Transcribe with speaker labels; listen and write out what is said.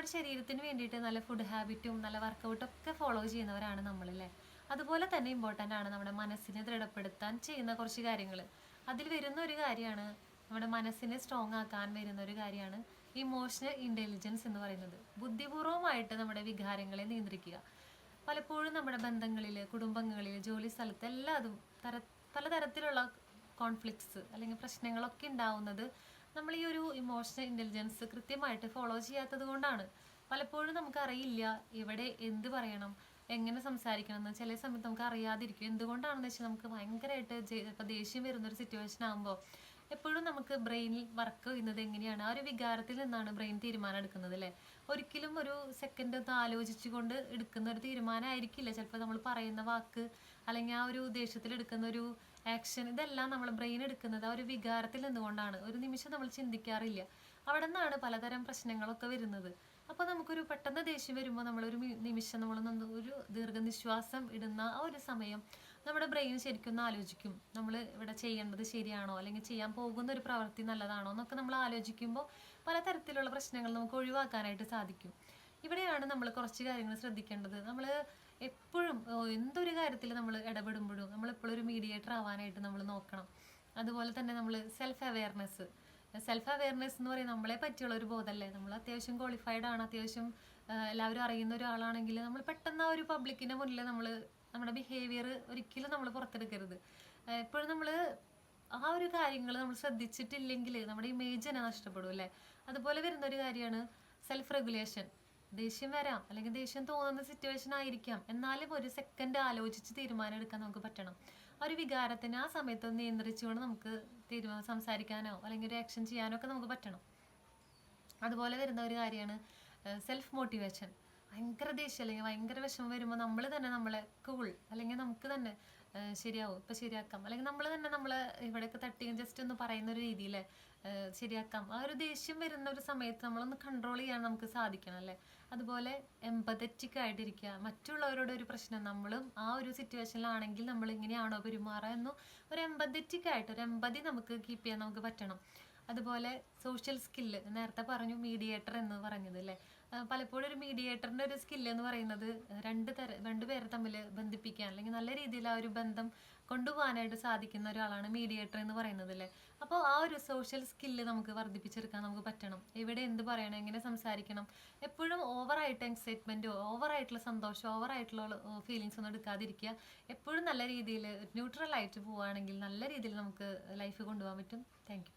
Speaker 1: നമ്മുടെ ശരീരത്തിന് വേണ്ടിയിട്ട് നല്ല ഫുഡ് ഹാബിറ്റും നല്ല വർക്കൗട്ടും ഒക്കെ ഫോളോ ചെയ്യുന്നവരാണ് നമ്മളല്ലേ. അതുപോലെ തന്നെ ഇമ്പോർട്ടൻ്റ് ആണ് നമ്മുടെ മനസ്സിനെ ദൃഢപ്പെടുത്താൻ ചെയ്യുന്ന കുറച്ച് കാര്യങ്ങൾ. അതിൽ വരുന്ന ഒരു കാര്യമാണ്, നമ്മുടെ മനസ്സിനെ സ്ട്രോങ് ആക്കാൻ വരുന്ന ഒരു കാര്യമാണ് ഇമോഷണൽ ഇൻ്റലിജൻസ് എന്ന് പറയുന്നത്. ബുദ്ധിപൂർവമായിട്ട് നമ്മുടെ വികാരങ്ങളെ നിയന്ത്രിക്കുക. പലപ്പോഴും നമ്മുടെ ബന്ധങ്ങളിൽ, കുടുംബങ്ങളിൽ, ജോലി സ്ഥലത്ത് എല്ലാതും പലതരത്തിലുള്ള കോൺഫ്ലിക്ട്സ് അല്ലെങ്കിൽ പ്രശ്നങ്ങളൊക്കെ ഉണ്ടാവുന്നത് നമ്മൾ ഈ ഒരു ഇമോഷണൽ ഇൻ്റലിജൻസ് കൃത്യമായിട്ട് ഫോളോ ചെയ്യാത്തത് കൊണ്ടാണ്. പലപ്പോഴും നമുക്കറിയില്ല എവിടെ എന്ത് പറയണം, എങ്ങനെ സംസാരിക്കണം എന്ന് ചില സമയത്ത് നമുക്ക് അറിയാതിരിക്കും. എന്തുകൊണ്ടാണെന്ന് വെച്ചാൽ നമുക്ക് ഭയങ്കരമായിട്ട് ഇപ്പോൾ ദേഷ്യം വരുന്നൊരു സിറ്റുവേഷൻ ആകുമ്പോൾ എപ്പോഴും നമുക്ക് ബ്രെയിനിൽ വർക്ക് ചെയ്യുന്നത് എങ്ങനെയാണ്, ആ ഒരു വികാരത്തിൽ നിന്നാണ് ബ്രെയിൻ തീരുമാനം എടുക്കുന്നത് അല്ലേ. ഒരിക്കലും ഒരു സെക്കൻഡ് ഒന്ന് ആലോചിച്ചുകൊണ്ട് എടുക്കുന്ന ഒരു തീരുമാനമായിരിക്കില്ല ചിലപ്പോൾ നമ്മൾ പറയുന്ന വാക്ക്, അല്ലെങ്കിൽ ആ ഒരു ദേഷ്യത്തിൽ എടുക്കുന്ന ഒരു ആക്ഷൻ. ഇതെല്ലാം നമ്മൾ ബ്രെയിൻ എടുക്കുന്നത് ആ ഒരു വികാരത്തിൽ നിന്നുകൊണ്ടാണ്. ഒരു നിമിഷം നമ്മൾ ചിന്തിക്കാറില്ല. അവിടെ നിന്നാണ് പലതരം പ്രശ്നങ്ങളൊക്കെ വരുന്നത്. അപ്പോൾ നമുക്കൊരു പെട്ടെന്ന് ദേഷ്യം വരുമ്പോൾ നമ്മളൊരു നിമിഷം നമ്മളൊന്ന് ഒരു ദീർഘനിശ്വാസം ഇടുന്ന ആ ഒരു സമയം നമ്മുടെ ബ്രെയിൻ ശരിക്കും ഒന്ന് ആലോചിക്കും, നമ്മൾ ഇവിടെ ചെയ്യേണ്ടത് ശരിയാണോ, അല്ലെങ്കിൽ ചെയ്യാൻ പോകുന്ന ഒരു പ്രവൃത്തി നല്ലതാണോ എന്നൊക്കെ നമ്മൾ ആലോചിക്കുമ്പോൾ പലതരത്തിലുള്ള പ്രശ്നങ്ങൾ നമുക്ക് ഒഴിവാക്കാനായിട്ട് സാധിക്കും. ഇവിടെയാണ് നമ്മൾ കുറച്ച് കാര്യങ്ങൾ ശ്രദ്ധിക്കേണ്ടത്. നമ്മൾ എപ്പോഴും എന്തൊരു കാര്യത്തിൽ നമ്മൾ ഇടപെടുമ്പോഴും നമ്മളെപ്പോഴും ഒരു മീഡിയേറ്റർ ആവാനായിട്ട് നമ്മൾ നോക്കണം. അതുപോലെ തന്നെ നമ്മൾ സെൽഫ് അവെയർനെസ് എന്ന് പറയുന്നത് നമ്മളെ പറ്റിയുള്ള ഒരു ബോധമല്ലേ. നമ്മൾ അത്യാവശ്യം ക്വാളിഫൈഡ് ആണ്, അത്യാവശ്യം എല്ലാവരും അറിയുന്ന ഒരാളാണെങ്കിൽ നമ്മൾ പെട്ടെന്ന് ആ ഒരു പബ്ലിക്കിൻ്റെ മുന്നിൽ നമ്മുടെ ബിഹേവിയർ ഒരിക്കലും നമ്മൾ പുറത്തെടുക്കരുത്. എപ്പോഴും നമ്മൾ ആ ഒരു കാര്യങ്ങൾ നമ്മൾ ശ്രദ്ധിച്ചിട്ടില്ലെങ്കിൽ നമ്മുടെ ഇമേജ് തന്നെ നഷ്ടപ്പെടും അല്ലേ. അതുപോലെ വരുന്ന ഒരു കാര്യമാണ് സെൽഫ് റെഗുലേഷൻ. ദേഷ്യം വരാം, അല്ലെങ്കിൽ ദേഷ്യം തോന്നുന്ന സിറ്റുവേഷൻ ആയിരിക്കാം, എന്നാലും ഒരു സെക്കൻഡ് ആലോചിച്ച് തീരുമാനം എടുക്കാൻ നമുക്ക് പറ്റണം. ആ ഒരു വികാരത്തിന് ആ സമയത്ത് നിയന്ത്രിച്ചുകൊണ്ട് നമുക്ക് സംസാരിക്കാനോ അല്ലെങ്കിൽ ഒരു ആക്ഷൻ ചെയ്യാനോ ഒക്കെ നമുക്ക് പറ്റണം. അതുപോലെ വരുന്ന ഒരു കാര്യമാണ് സെൽഫ് മോട്ടിവേഷൻ. ഭയങ്കര ദേഷ്യം അല്ലെങ്കിൽ ഭയങ്കര വിഷമം വരുമ്പോൾ നമ്മൾ തന്നെ നമ്മളെ കൂൾ, അല്ലെങ്കിൽ നമുക്ക് തന്നെ ശരിയാവും, ഇപ്പം ശരിയാക്കാം, അല്ലെങ്കിൽ നമ്മൾ തന്നെ നമ്മളെ ഇവിടെയൊക്കെ തട്ടി ജസ്റ്റ് ഒന്ന് പറയുന്ന ഒരു രീതിയിൽ ശരിയാക്കാം. ആ ഒരു ദേഷ്യം വരുന്ന ഒരു സമയത്ത് നമ്മളൊന്ന് കൺട്രോൾ ചെയ്യാൻ നമുക്ക് സാധിക്കണം അല്ലേ. അതുപോലെ എമ്പതറ്റിക് ആയിട്ടിരിക്കുക. മറ്റുള്ളവരുടെ ഒരു പ്രശ്നം നമ്മളും ആ ഒരു സിറ്റുവേഷനിലാണെങ്കിൽ നമ്മൾ ഇങ്ങനെയാണോ പെരുമാറുക എന്നും ഒരു എമ്പതറ്റിക് ആയിട്ട് ഒരു എമ്പതി നമുക്ക് കീപ്പ് ചെയ്യാൻ നമുക്ക് പറ്റണം. അതുപോലെ സോഷ്യൽ സ്കില്ല്, നേരത്തെ പറഞ്ഞു മീഡിയേറ്റർ എന്ന് പറഞ്ഞത് അല്ലേ. പലപ്പോഴും ഒരു മീഡിയേറ്ററിൻ്റെ ഒരു സ്കില്ല് എന്ന് പറയുന്നത് രണ്ടുപേരെ തമ്മിൽ ബന്ധിപ്പിക്കാൻ അല്ലെങ്കിൽ നല്ല രീതിയിൽ ആ ഒരു ബന്ധം കൊണ്ടുപോകാനായിട്ട് സാധിക്കുന്ന ഒരാളാണ് മീഡിയേറ്റർ എന്ന് പറയുന്നത് അല്ലേ. അപ്പോൾ ആ ഒരു സോഷ്യൽ സ്കില്ല് നമുക്ക് വർദ്ധിപ്പിച്ചെടുക്കാൻ നമുക്ക് പറ്റണം. എവിടെ എന്ത് പറയണം, എങ്ങനെ സംസാരിക്കണം, എപ്പോഴും ഓവറായിട്ട് എക്സൈറ്റ്മെൻറ്റോ ഓവറായിട്ടുള്ള സന്തോഷം ഓവറായിട്ടുള്ള ഫീലിങ്സ് ഒന്നും എടുക്കാതിരിക്കുക. എപ്പോഴും നല്ല രീതിയിൽ ന്യൂട്രലായിട്ട് പോവുകയാണെങ്കിൽ നല്ല രീതിയിൽ നമുക്ക് ലൈഫ് കൊണ്ടുപോകാൻ പറ്റും. Thank you.